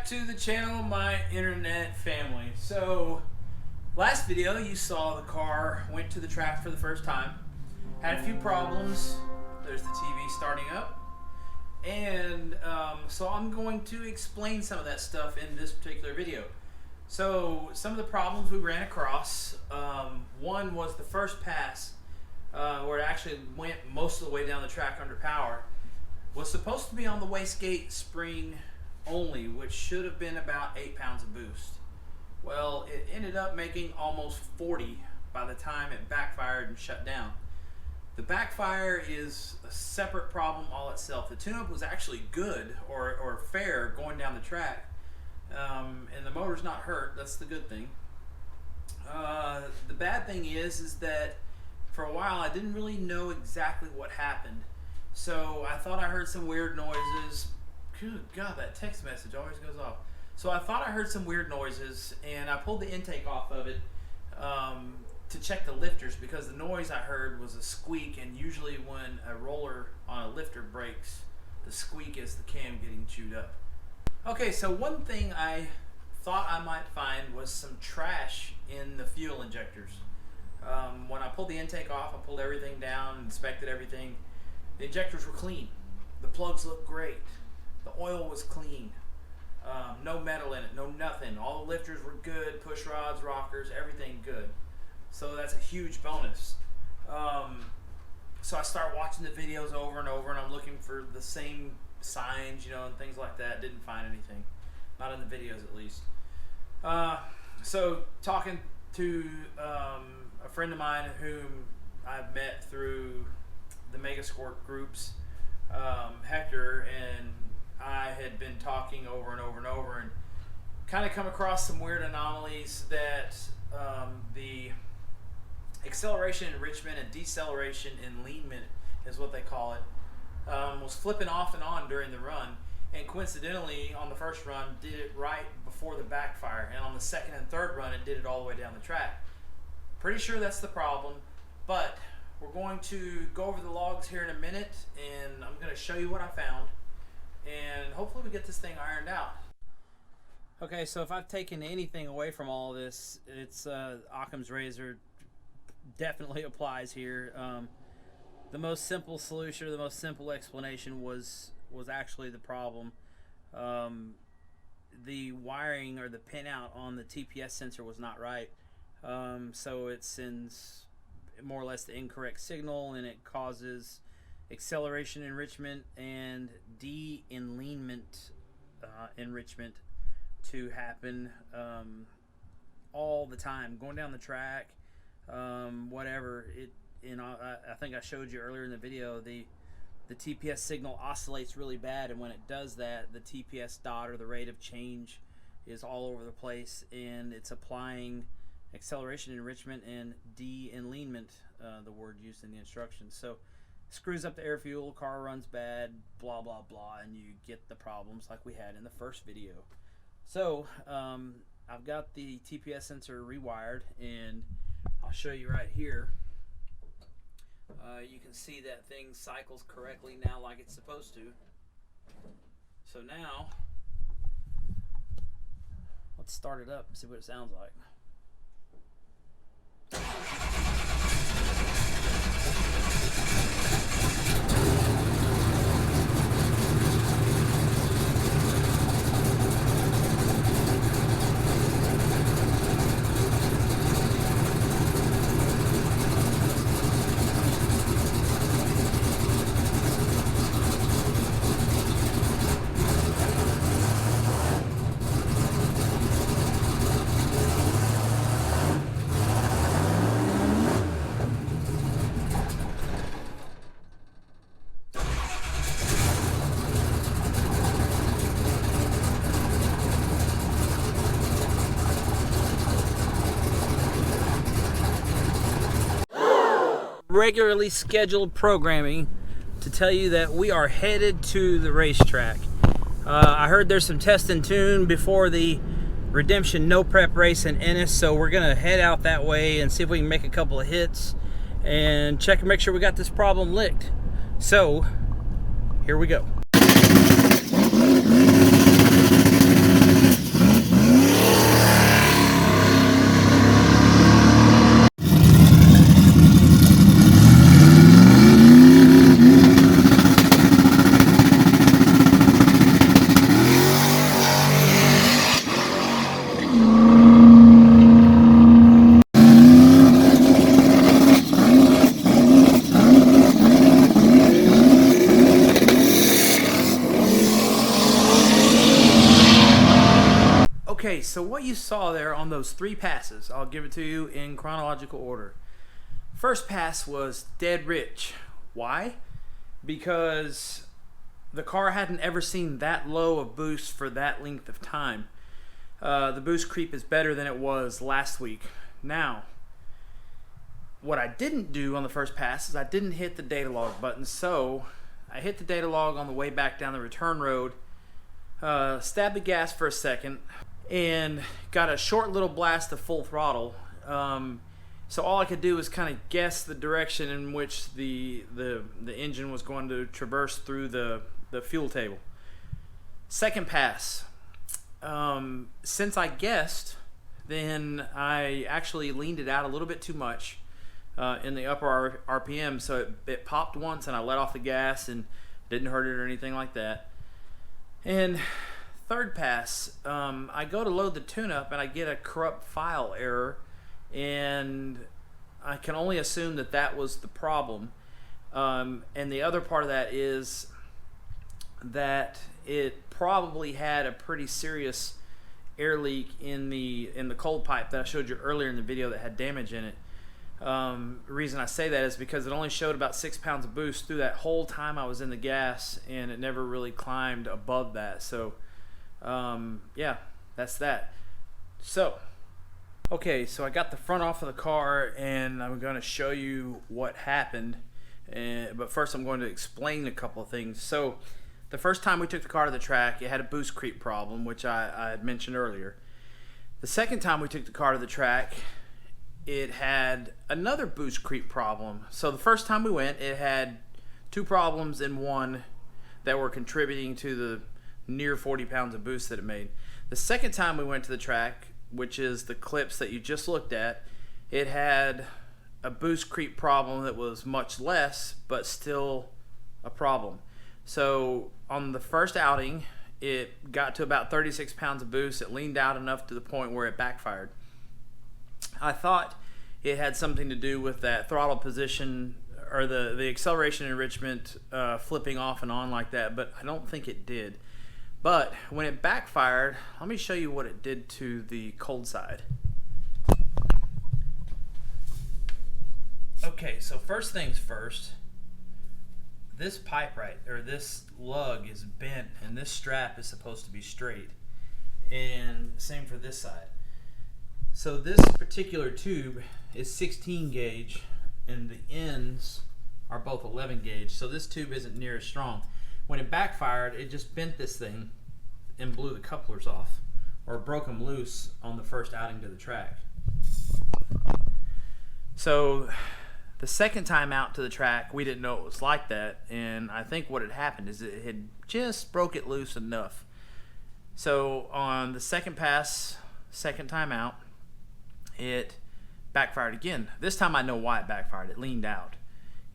back to the channel, my internet family. So, last video you saw the car went to the track for the first time. Had a few problems. There's the TV starting up. And so I'm going to explain some of that stuff in this particular video. So, some of the problems we ran across, one was the first pass, where it actually went most of the way down the track under power, was supposed to be on the Wastegate spring only, which should have been about 8 pounds of boost. Well, it ended up making almost 40 by the time it backfired and shut down. The backfire is a separate problem all itself. The tune-up was actually good or fair going down the track, and the motor's not hurt. That's the good thing. The bad thing is that for a while I didn't really know exactly what happened. So I thought I heard some weird noises. Good God, that text message always goes off. So I thought I heard some weird noises, and I pulled the intake off of it to check the lifters, because the noise I heard was a squeak, and usually when a roller on a lifter breaks, the squeak is the cam getting chewed up. Okay, so one thing I thought I might find was some trash in the fuel injectors. When I pulled the intake off, I pulled everything down, inspected everything. The injectors were clean. The plugs looked great. The oil was clean. No metal in it, no nothing. All the lifters were good, push rods, rockers, everything good. So that's a huge bonus. So I start watching the videos over and over, and I'm looking for the same signs, and things like that. Didn't find anything. Not in the videos, at least. So talking to a friend of mine whom I've met through the Megasquirt groups, Hector, and I had been talking over and over and over, and kind of come across some weird anomalies that the acceleration enrichment and deceleration enleanment is what they call it, was flipping off and on during the run, and coincidentally on the first run did it right before the backfire, and on the second and third run it did it all the way down the track. Pretty sure that's the problem, but we're going to go over the logs here in a minute, and I'm going to show you what I found, and hopefully we get this thing ironed out. Okay, so if I've taken anything away from all this, it's Occam's razor definitely applies here. The most simple solution, or the most simple explanation was actually the problem. The wiring, or the pinout on the TPS sensor, was not right. So it sends more or less the incorrect signal, and it causes acceleration enrichment and de-enleanment enrichment to happen all the time, going down the track, whatever. I think I showed you earlier in the video, the TPS signal oscillates really bad, and when it does that, the TPS dot, or the rate of change, is all over the place, and it's applying acceleration enrichment and de-enleanment, the word used in the instructions. So screws up the air fuel, car runs bad, blah blah blah, and you get the problems like we had in the first video. So I've got the TPS sensor rewired, and I'll show you right here. You can see that thing cycles correctly now, like it's supposed to. So now let's start it up and see what it sounds like. Regularly scheduled programming to tell you that we are headed to the racetrack. I heard there's some test and tune before the Redemption No Prep race in Ennis, so we're gonna head out that way and see if we can make a couple of hits and check and make sure we got this problem licked. So here we go. what you saw there on those 3 passes, I'll give it to you in chronological order. First pass was dead rich. Why? Because the car hadn't ever seen that low of boost for that length of time. The boost creep is better than it was last week. Now, what I didn't do on the first pass is I didn't hit the data log button, so I hit the data log on the way back down the return road, stabbed the gas for a second, and got a short little blast of full throttle. So all I could do was kind of guess the direction in which the engine was going to traverse through the fuel table. Second pass, since I guessed, then I actually leaned it out a little bit too much in the upper RPM, so it popped once and I let off the gas and didn't hurt it or anything like that. And third pass, I go to load the tune-up and I get a corrupt file error, and I can only assume that that was the problem. And the other part of that is that it probably had a pretty serious air leak in the cold pipe that I showed you earlier in the video that had damage in it. The reason I say that is because it only showed about 6 pounds of boost through that whole time I was in the gas, and it never really climbed above that. So yeah, that's that. So okay, so I got the front off of the car and I'm going to show you what happened, but first I'm going to explain a couple of things. So the first time we took the car to the track, it had a boost creep problem, which I had mentioned earlier. The second time we took the car to the track, it had another boost creep problem. So the first time we went, it had 2 problems in one that were contributing to the near 40 pounds of boost that it made. The second time we went to the track, which is the clips that you just looked at, it had a boost creep problem that was much less, but still a problem. So on the first outing, it got to about 36 pounds of boost. It leaned out enough to the point where it backfired. I thought it had something to do with that throttle position or the acceleration enrichment flipping off and on like that, but I don't think it did. But when it backfired, let me show you what it did to the cold side. Okay, so first things first, this pipe this lug is bent and this strap is supposed to be straight. And same for this side. So this particular tube is 16 gauge and the ends are both 11 gauge. So this tube isn't near as strong. When it backfired, it just bent this thing and blew the couplers off, or broke them loose on the first outing to the track. So the second time out to the track, we didn't know it was like that, and I think what had happened is it had just broke it loose enough. So on the second pass, second time out, it backfired again. This time I know why it backfired. It leaned out,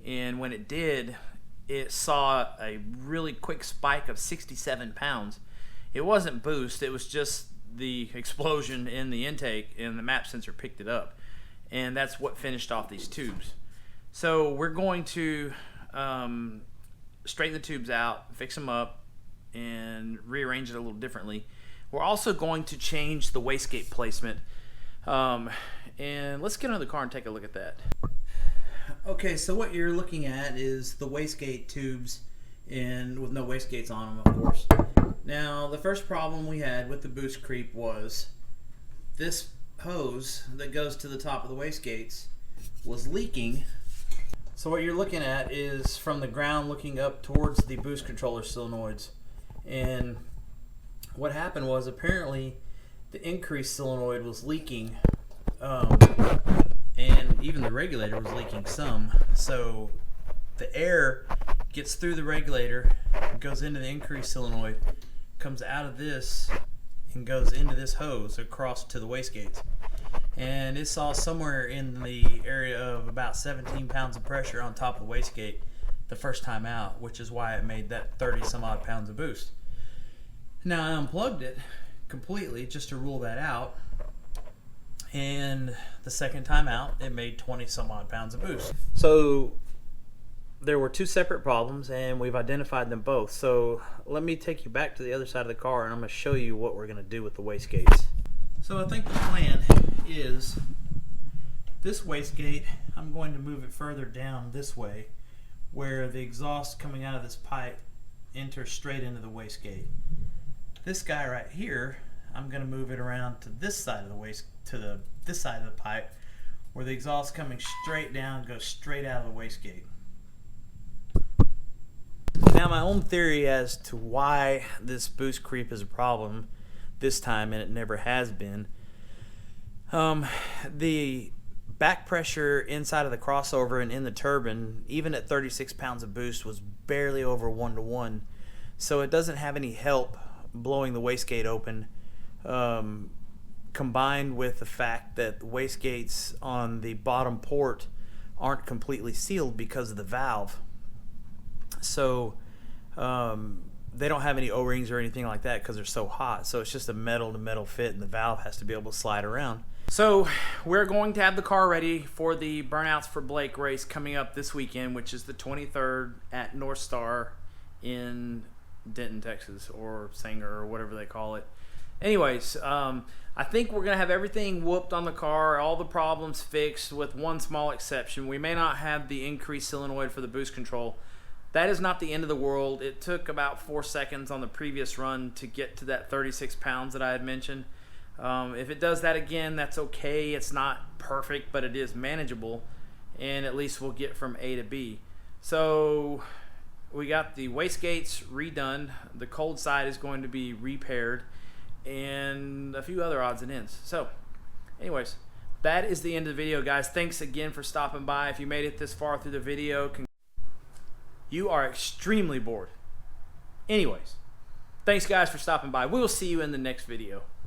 and when it did, it saw a really quick spike of 67 pounds. It wasn't boost, it was just the explosion in the intake, and the map sensor picked it up. And that's what finished off these tubes. So we're going to straighten the tubes out, fix them up, and rearrange it a little differently. We're also going to change the wastegate placement. And let's get under the car and take a look at that. Okay, so what you're looking at is the wastegate tubes, and with no wastegates on them, of course. Now, the first problem we had with the boost creep was this hose that goes to the top of the wastegates was leaking. So what you're looking at is from the ground looking up towards the boost controller solenoids. And what happened was apparently the increase solenoid was leaking, and even the regulator was leaking some. So the air gets through the regulator, goes into the increase solenoid, comes out of this and goes into this hose across to the wastegates. And it saw somewhere in the area of about 17 pounds of pressure on top of the wastegate the first time out, which is why it made that 30 some odd pounds of boost. Now I unplugged it completely just to rule that out, and the second time out it made 20 some odd pounds of boost. So there were 2 separate problems and we've identified them both. So let me take you back to the other side of the car and I'm going to show you what we're going to do with the wastegates. So I think the plan is this wastegate, I'm going to move it further down this way where the exhaust coming out of this pipe enters straight into the wastegate. This guy right here, I'm going to move it around to this side of the this side of the pipe where the exhaust coming straight down goes straight out of the wastegate. Now my own theory as to why this boost creep is a problem this time, and it never has been, the back pressure inside of the crossover and in the turbine, even at 36 pounds of boost, was barely over 1-to-1, so it doesn't have any help blowing the wastegate open, combined with the fact that the wastegates on the bottom port aren't completely sealed because of the valve. So they don't have any O-rings or anything like that because they're so hot. So it's just a metal to metal fit, and the valve has to be able to slide around. So we're going to have the car ready for the Burnouts for Blake race coming up this weekend, which is the 23rd at North Star in Denton, Texas, or Sanger, or whatever they call it. Anyways, I think we're going to have everything whooped on the car, all the problems fixed with one small exception. We may not have the increased solenoid for the boost control. That is not the end of the world. It took about 4 seconds on the previous run to get to that 36 pounds that I had mentioned. If it does that again, that's okay. It's not perfect, but it is manageable, and at least we'll get from A to B. So we got the wastegates redone. The cold side is going to be repaired, and a few other odds and ends. So anyways, that is the end of the video, guys. Thanks again for stopping by. If you made it this far through the video, you are extremely bored. Anyways, thanks guys for stopping by. We will see you in the next video.